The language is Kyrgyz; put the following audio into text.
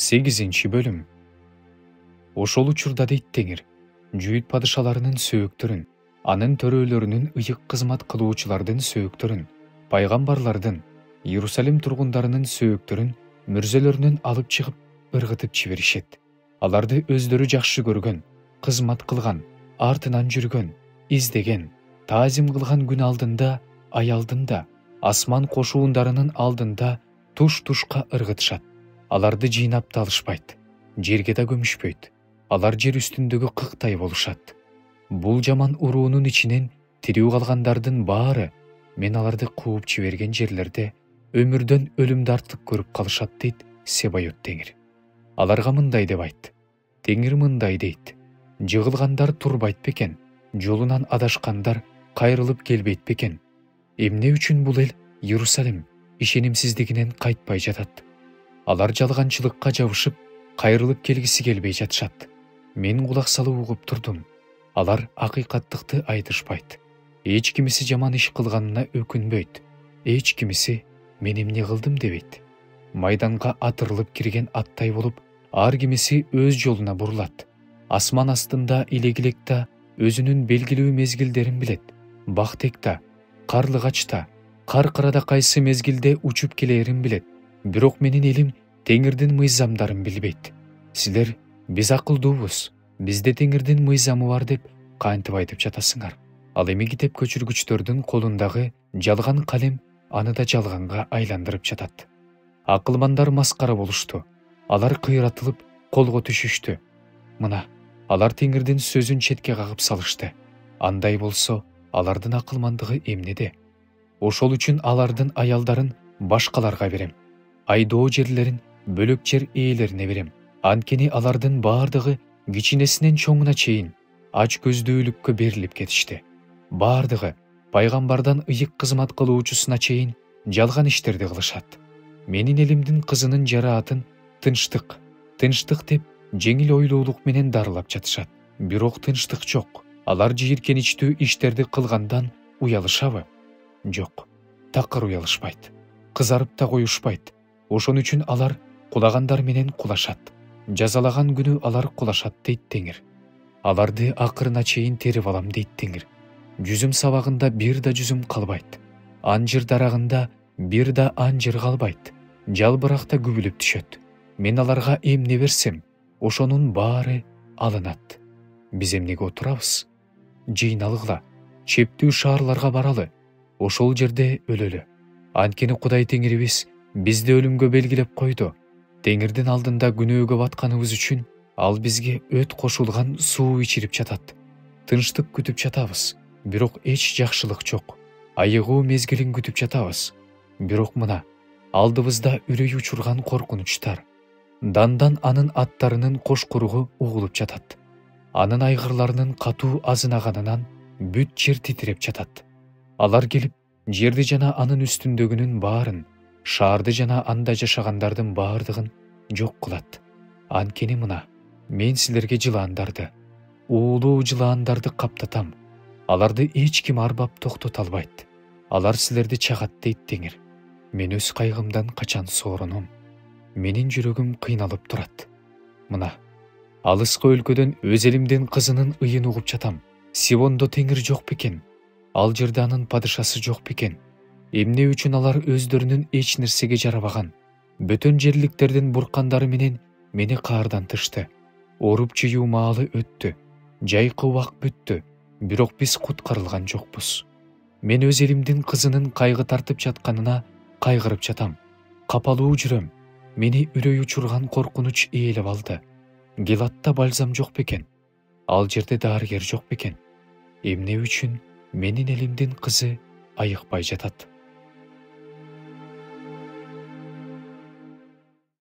8 bölüm. Ошол учурда дейт Теңир, Жүйүт падышаларынын сөөктөрүн, анын төрөлөрүнүн ыйык кызмат кылуучулардын сөөктөрүн, пайгамбарлардын, Иерусалим тургундарынын сөөктөрүн мүрзөлөрүнөн алып чыгып ыргытып жиберишет. Аларды өздөрү жакшы көргөн, кызмат кылган, артынан жүргөн, издеген, таазим кылган күн алдында, ай алдында, асман кошуундарынын алдында туш-тушка ыргытышат. Аларды жыйнап да алышпайт, жерге да көмүшпөйт. Алар жер үстүндөгү кыктай болушат. Бул жаман уруунун ичинен тирүү калгандардын баары мен аларды кууп жиберген жерлерде өмүрдөн өлүмдү артык көрүп калышат дейт Себайот Теңир. Аларга мындай деп айт. Теңир мындай дейт. Жыгылгандар турбайт бекен, жолунан адашкандар кайрылып келбейт бекен. Эмне үчүн бул эл Иерусалим ишенимсиздигинен кайтпай жатат? Алар жалганчылыкка жабышып, кайрылып келгиси келбей жатышат. Мен кулак салып угуп турдум. Алар акыйкаттыкты айтышпайт. Эч кимиси жаман иш кылганына өкүнбөйт. Эч кимиси мен эмне кылдым дебейт. Майданга атырылып кирген аттай болуп, ар кимиси өз жолуна бурулат. Асман астында илегилек да өзүнүн белгилүү мезгилдерин билет. Бактек да, карлыгач да, каркырада кайсы мезгилде учуп келерин билет. Бирок менин элим Теңирдин мыйзамдарын билбейт. Силер биз акылдуубуз, бизде Теңирдин мыйзамы бар деп кантип айтып жатасыңар? Ал эми китеп көчүргүчтөрдүн колундагы жалган калем аны да жалганга айландырып жатат. Акылмандар маскара болушту. Алар кыйратылып колго түшүштү. Мына, алар Теңирдин сөзүн четке кагып салышты. Андай болсо, алардын акылмандыгы эмнеде? Ошол үчүн алардын аялдарын башкаларга берем. Айдоо жерлерин бөлөк жер ээлерине берем. Анткени алардын баардыгы кичинесинен чоңуна чейин ач көздүүлүккө берилип кетишти. Баардыгы пайгамбардан ыйык кызмат кылуучусуна чейин жалган иштерди кылышат. Менин элимдин кызынын жараатын тынчтык деп жеңил ойлуулук менен дарылап жатышат. Бирок тынчтык жок. Алар жийиркеничтүү иштерди кылгандан уялышабы? Жок. Такыр уялышпайт. Кызарып да коюшпайт. Ошон үчүн алар кулагандар менен кулашат. Жазалаган күнү алар кулашат дейт Теңир. Аларды акырына чейин терип алам дейт Теңир. Жүзүм сабагында бир да жүзүм калбайт. Анжыр дарагында бир да анжыр калбайт. Жалбыракта күбүлүп түшөт. Мен аларга эмне берсем, ошонун баары алынат. Биз эмнеге отурабыз? Жыйналгыла, чептүү шаарларга баралы. Ошол жерде өлөлү. Анткени Кудай Теңирибиз бизди өлүмгө белгилеп койду. Теңирдин алдында күнөөгө батканыбыз үчүн ал бизге өт кошулган суу ичирип жатат. Тынчтык күтүп жатабыз, бирок эч жакшылык жок. Айыгуу мезгилин күтүп жатабыз. Бирок мына, алдыбызда үрөй учурган коркунучтар. Дандан анын аттарынын кош-куругу угулуп жатат. Анын айгырларынын катуу азынаганынан бүт жер титиреп жатат. Алар келип, жерди жана анын үстүндөгүнүн баарын, шаарды жана анда жашагандардын баардыгын жок кылат. Анткени мына, мен силерге жылаандарды, уулуу жылаандарды каптатам. Аларды эч ким арбап токтото албайт. Алар силерди чагат дейт Теңир. Мен өз кайгымдан качан соорунум. Менин жүрөгүм кыйналып турат. Мына, алыскы өлкөдөн өз элимдин кызынын ыйын угуп жатам. Сивондо Теңир жок бекен? Ал жерде анын падышасы жок бекен? Эмне үчүн алар өздөрүнүн эч нерсеге жарабаган, бөтөн жерликтердин буркандары менен мени каардан тышты. Оруп жыюу маалы өттү. Жайкы убак бүттү. Бирок биз куткарылган жокпуз. Мен өз элимдин кызынын кайгы тартып жатканына кайгырып жатам. Капалуу жүрөм. Мени үрөй учурган коркунуч ээлеп алды. Гилатта бальзам жок бекен? Ал жерде дарыгер жок бекен? Эмне үчүн менин элимдин кызы айыкпай жатат?